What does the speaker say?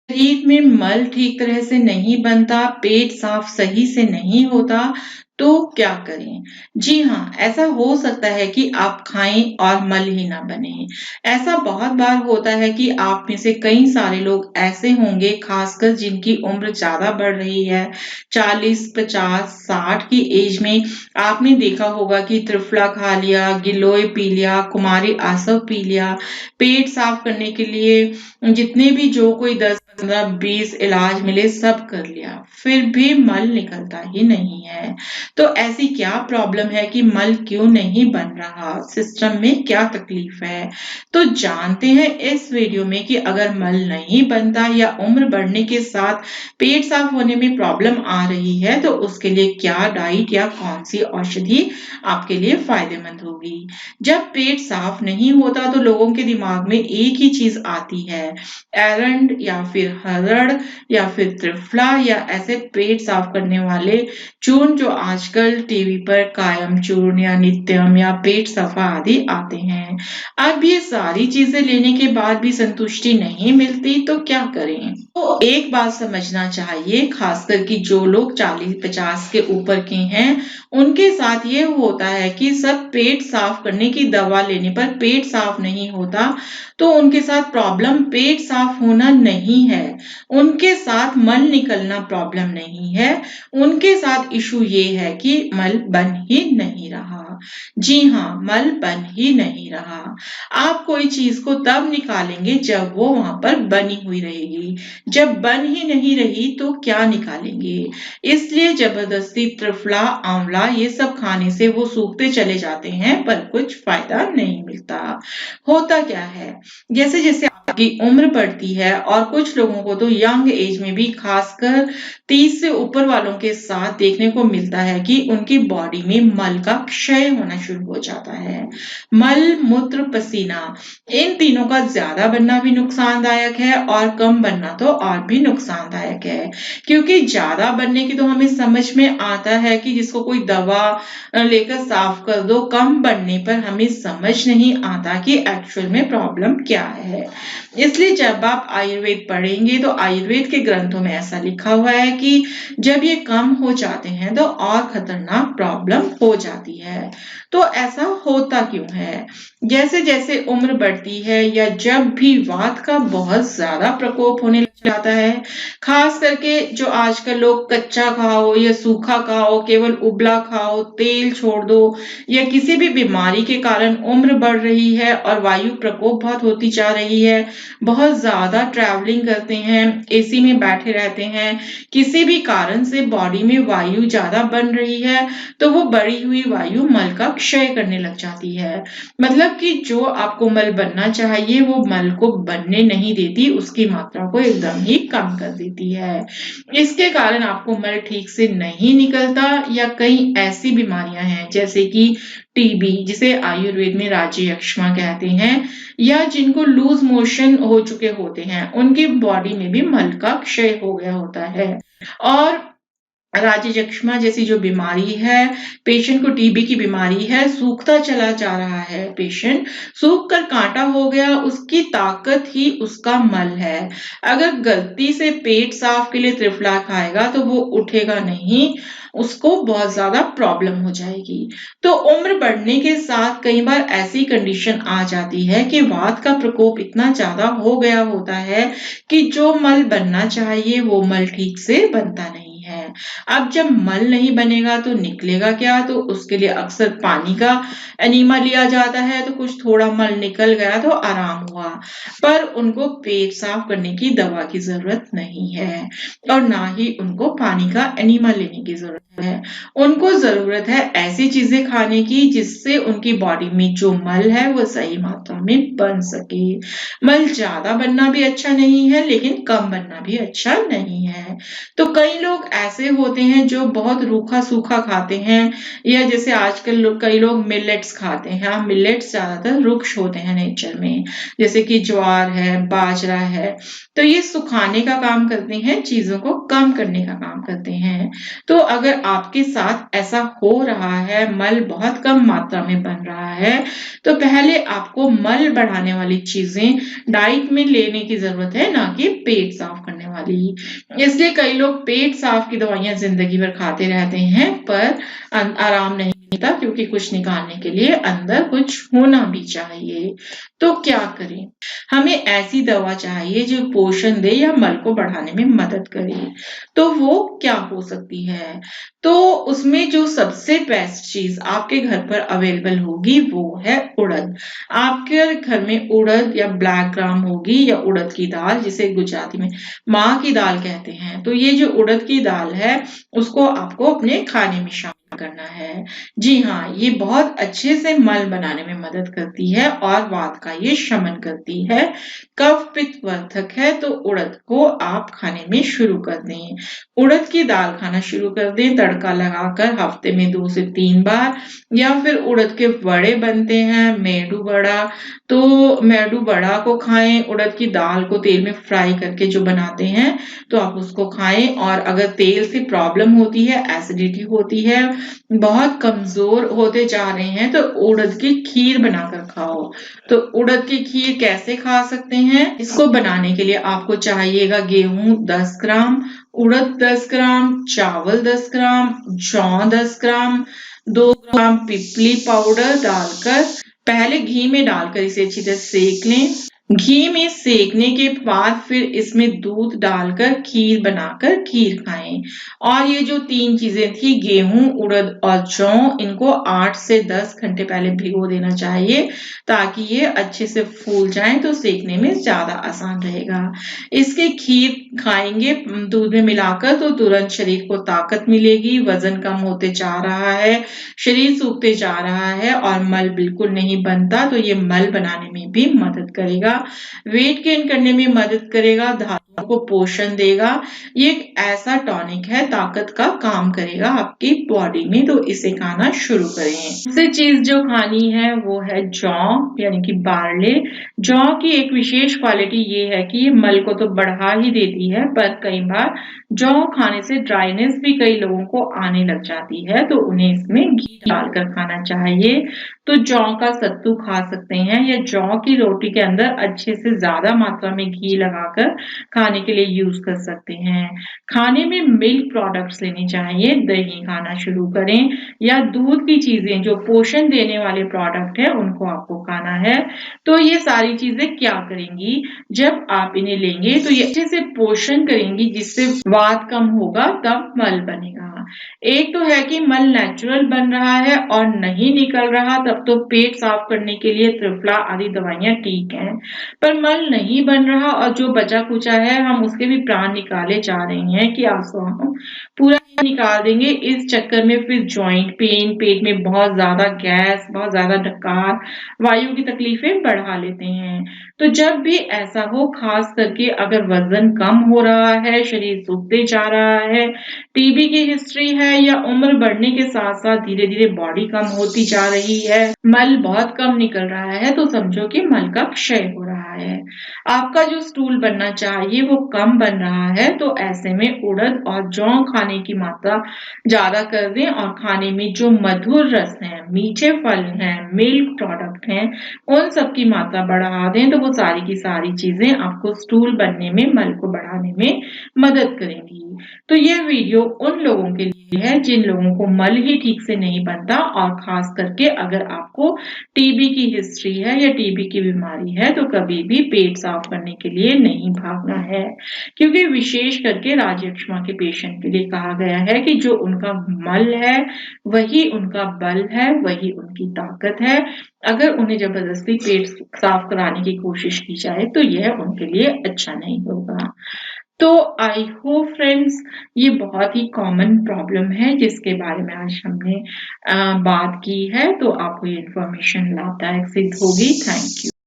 शरीर में मल ठीक तरह से नहीं बनता, पेट साफ सही से नहीं होता, तो क्या करें? जी हाँ, ऐसा हो सकता है कि आप खाएँ और मल ही ना बने। ऐसा बहुत बार होता है कि आप में से कई सारे लोग ऐसे होंगे, खासकर जिनकी उम्र ज़्यादा बढ़ रही है, 40, 50, 60 की एज में आपने देखा होगा कि त्रिफला खा लिया, गिलोय पी लिया, कुमारी आसव पी लिया, पेट साफ करने के लिए जितने भी जो कोई 10, 15, 20 इलाज मिले सब कर लिया, फिर भी मल निकलता ही नहीं है। तो ऐसी क्या प्रॉब्लम है कि मल क्यों नहीं बन रहा? सिस्टम में क्या तकलीफ है? तो जानते हैं इस वीडियो में कि अगर मल नहीं बनता या उम्र बढ़ने के साथ पेट साफ होने में प्रॉब्लम आ रही है तो उसके लिए क्या डाइट या कौन सी औषधि आपके लिए फायदेमंद होगी। जब पेट साफ नहीं होता तो लोगों के दिमाग में एक ही चीज आती है, एरंड या फिर हरड़ या फिर त्रिफला या ऐसे पेट साफ करने वाले चूर्ण जो आजकल टीवी पर कायम चूर्ण या नित्यम या पेट सफा आदि आते हैं। अब ये सारी चीजें लेने के बाद भी संतुष्टि नहीं मिलती तो क्या करें? तो एक बात समझना चाहिए, खासकर कि जो लोग 40-50 के ऊपर के हैं उनके साथ ये होता है कि सब पेट साफ करने की दवा लेने पर पेट साफ नहीं होता, तो उनके साथ प्रॉब्लम पेट साफ होना नहीं है, उनके साथ मल निकलना प्रॉब्लम नहीं है, उनके साथ इशू ये है कि मल बन ही नहीं रहा। जी हाँ, मल बन ही नहीं रहा। आप कोई चीज को तब निकालेंगे जब वो वहां पर बनी हुई रहेगी, जब बन ही नहीं रही तो क्या निकालेंगे? इसलिए जबरदस्ती त्रिफला, आंवला ये सब खाने से वो सूखते चले जाते हैं पर कुछ फायदा नहीं मिलता। होता क्या है, जैसे जैसे आपकी उम्र बढ़ती है और कुछ लोगों को तो यंग एज में भी, खासकर 30 से ऊपर वालों के साथ देखने को मिलता है कि उनकी बॉडी में मल का क्षय होना शुरू हो जाता है। मल, मूत्र, पसीना इन तीनों का ज्यादा बनना भी नुकसानदायक है और कम बनना तो और भी नुकसानदायक है, क्योंकि ज्यादा बनने की तो हमें समझ में आता है कि जिसको कोई दवा लेकर साफ कर दो, कम बनने पर हमें समझ नहीं आता कि एक्चुअल में प्रॉब्लम क्या है। इसलिए जब आप आयुर्वेद पढ़ेंगे तो आयुर्वेद के ग्रंथों में ऐसा लिखा हुआ है कि जब ये कम हो जाते हैं तो और खतरनाक प्रॉब्लम हो जाती है। तो ऐसा होता क्यों है? जैसे जैसे उम्र बढ़ती है या जब भी वात का बहुत ज्यादा प्रकोप होने लग जाता है, खास करके जो आजकल लोग कच्चा खाओ या सूखा खाओ, केवल उबला खाओ, तेल छोड़ दो, या किसी भी बीमारी के कारण उम्र बढ़ रही है और वायु प्रकोप बहुत होती जा रही है, बहुत ज्यादा ट्रैवलिंग करते हैं, एसी में बैठे रहते हैं, किसी भी कारण से बॉडी में वायु ज्यादा बन रही है, तो वो बढ़ी हुई वायु मल का क्षय करने लग जाती है। मतलब कि जो आपको मल बनना चाहिए वो मल को बनने नहीं देती, उसकी मात्रा को एकदम ही कम कर देती है। इसके कारण आपको मल ठीक से नहीं निकलता, या कई ऐसी बीमारियां हैं जैसे कि टीबी, जिसे आयुर्वेद में राज्य यक्ष्मा कहते हैं, या जिनको लूज मोशन हो चुके होते हैं उनकी बॉडी में भी मल का क्षय हो गया होता है। और राज्य यक्ष्मा जैसी जो बीमारी है, पेशेंट को टीबी की बीमारी है, सूखता चला जा रहा है, पेशेंट सूख कर कांटा हो गया, उसकी ताकत ही उसका मल है। अगर गलती से पेट साफ के लिए त्रिफला खाएगा तो वो उठेगा नहीं, उसको बहुत ज्यादा प्रॉब्लम हो जाएगी। तो उम्र बढ़ने के साथ कई बार ऐसी कंडीशन आ जाती है कि वात का प्रकोप इतना ज्यादा हो गया होता है कि जो मल बनना चाहिए वो मल ठीक से बनता नहीं है। अब जब मल नहीं बनेगा तो निकलेगा क्या? तो उसके लिए अक्सर पानी का एनीमा लिया जाता है, तो कुछ थोड़ा मल निकल गया तो आराम हुआ, पर उनको पेट साफ करने की दवा की जरूरत नहीं है और ना ही उनको पानी का एनीमा लेने की जरूरत है। उनको जरूरत है ऐसी चीजें खाने की जिससे उनकी बॉडी में जो मल है वो सही मात्रा में बन सके। मल ज्यादा बनना भी अच्छा नहीं है लेकिन कम बनना भी अच्छा नहीं है। तो कई लोग ऐसे होते हैं जो बहुत रूखा सूखा खाते हैं, या जैसे आजकल कई लोग मिलेट्स खाते हैं। मिलेट्स ज्यादातर रुक्ष होते हैं नेचर में, जैसे कि ज्वार है, बाजरा है, तो ये सुखाने का काम करते हैं, चीजों को कम करने का काम करते हैं। तो अगर आपके साथ ऐसा हो रहा है, मल बहुत कम मात्रा में बन रहा है, तो पहले आपको मल बढ़ाने वाली चीजें डाइट में लेने की जरूरत है, ना कि पेट साफ करने वाली। इसलिए कई लोग पेट साफ की दवाइयां जिंदगी भर खाते रहते हैं पर आराम नहीं मिलता, क्योंकि कुछ निकालने के लिए अंदर कुछ होना भी चाहिए। तो क्या करें? हमें ऐसी दवा चाहिए जो पोषण दे या मल को बढ़ाने में मदद करे। तो वो क्या हो सकती है? तो उसमें जो सबसे बेस्ट चीज आपके घर पर अवेलेबल होगी वो है उड़द। आपके घर में उड़द या ब्लैक ग्राम होगी, या उड़द की दाल जिसे गुजराती में माँ की दाल कहते हैं। तो ये जो उड़द की दाल है उसको आपको अपने खाने में शामिल करना है। जी हाँ, ये बहुत अच्छे से मल बनाने में मदद करती है और वात का ये शमन करती है। कफ पित्त वर्धक है, तो उड़द को आप खाने में शुरू कर दें। उड़द की दाल खाना शुरू कर दें तड़का लगाकर हफ्ते में 2 से 3 बार। या फिर उड़द के वड़े बनते हैं, मेदू वड़ा, तो मेदू वड़ा को खाएं। उड़द की दाल को तेल में फ्राई करके जो बनाते हैं तो आप उसको खाएं। और अगर तेल से प्रॉब्लम होती है, एसिडिटी होती है, बहुत कमजोर होते जा रहे हैं, तो उड़द की खीर बनाकर खाओ। तो उड़द की खीर कैसे खा सकते हैं? इसको बनाने के लिए आपको चाहिएगा गेहूं 10 ग्राम, उड़द 10 ग्राम, चावल 10 ग्राम, जौ 10 ग्राम, 2 ग्राम पिपली पाउडर डालकर पहले घी में डालकर इसे अच्छी तरह सेक लें। घी में सेकने के बाद फिर इसमें दूध डालकर खीर बनाकर खीर खाएं। और ये जो 3 चीजें थी, गेहूं, उड़द और जौ, इनको 8 से 10 घंटे पहले भिगो देना चाहिए ताकि ये अच्छे से फूल जाएं, तो सेकने में ज्यादा आसान रहेगा। इसकी खीर खाएंगे दूध में मिलाकर तो तुरंत शरीर को ताकत मिलेगी, वजन कम होते जा रहा है, शरीर सूखते जा रहा है और मल बिल्कुल नहीं बनता, तो ये मल बनाने में भी मदद करेगा, वेट गेन करने में मदद करेगा, धातुओं को पोषण देगा। ये एक ऐसा टॉनिक है, ताकत का काम करेगा आपकी बॉडी में, तो इसे खाना शुरू करें। दूसरी चीज जो खानी है वो है जौ, यानी कि बार्ले। जौ की एक विशेष क्वालिटी ये है कि ये मल को तो बढ़ा ही देती है, पर कई बार जौ खाने से ड्राइनेस भी कई लोगों को आने लग जाती है, तो उन्हें इसमें घी डालकर खाना चाहिए। तो जौ का सत्तू खा सकते हैं, या जौ की रोटी के अंदर अच्छे से ज्यादा मात्रा में घी लगाकर खाने के लिए यूज कर सकते हैं। खाने में मिल्क प्रोडक्ट्स लेने चाहिए, दही खाना शुरू करें, या दूध की चीजें जो पोषण देने वाले प्रोडक्ट है उनको आपको खाना है। तो ये सारी चीजें क्या करेंगी, जब आप इन्हें लेंगे तो ये अच्छे से पोषण करेंगी, जिससे वात कम होगा, तब मल बनेगा। एक तो है कि मल नेचुरल बन रहा है और नहीं निकल रहा, तब तो पेट साफ करने के लिए त्रिफला आदि दवाइयां ठीक हैं। पर मल नहीं बन रहा और जो बचा कुचा है, हम उसके भी प्राण निकाले जा रहे हैं कि आंसू हम पूरा निकाल देंगे। इस चक्कर में फिर जॉइंट पेन, पेट में बहुत ज्यादा गैस, बहुत ज्यादा डकार, वायु की तकलीफें बढ़ा लेते हैं। तो जब भी ऐसा हो, खास करके अगर वजन कम हो रहा है, शरीर सूखते जा रहा है, टीबी की हिस्ट्री है, या उम्र बढ़ने के साथ साथ धीरे धीरे बॉडी कम होती जा रही है, मल बहुत कम निकल रहा है, तो समझो कि मल का क्षय हो रहा है। आपका जो स्टूल बनना चाहिए वो कम बन रहा है, तो ऐसे में उड़द और जौ खाने की मात्रा ज्यादा कर दें, और खाने में जो मधुर रस है, मीठे फल हैं, मिल्क प्रोडक्ट हैं, उन सब की मात्रा बढ़ा दें, तो वो सारी की सारी चीजें आपको स्टूल बनने में, मल को बढ़ाने में मदद करेंगी। तो ये वीडियो उन लोगों के लिए है जिन लोगों को मल ही ठीक से नहीं बनता, और खास करके अगर आपको टीबी की हिस्ट्री है या टीबी की बीमारी है, तो कभी भी पेट साफ करने के लिए नहीं भागना है, क्योंकि विशेष करके राजयक्ष्मा के पेशेंट के लिए कहा गया है कि जो उनका मल है वही उनका बल है, वही उनकी ताकत है। अगर उन्हें जबरदस्ती पेट साफ कराने की कोशिश की जाए तो यह उनके लिए अच्छा नहीं होगा। तो आई होप फ्रेंड्स, ये बहुत ही कॉमन प्रॉब्लम है जिसके बारे में आज हमने बात की है, तो आपको ये इन्फॉर्मेशन लाभदायक सिद्ध होगी। Thank you.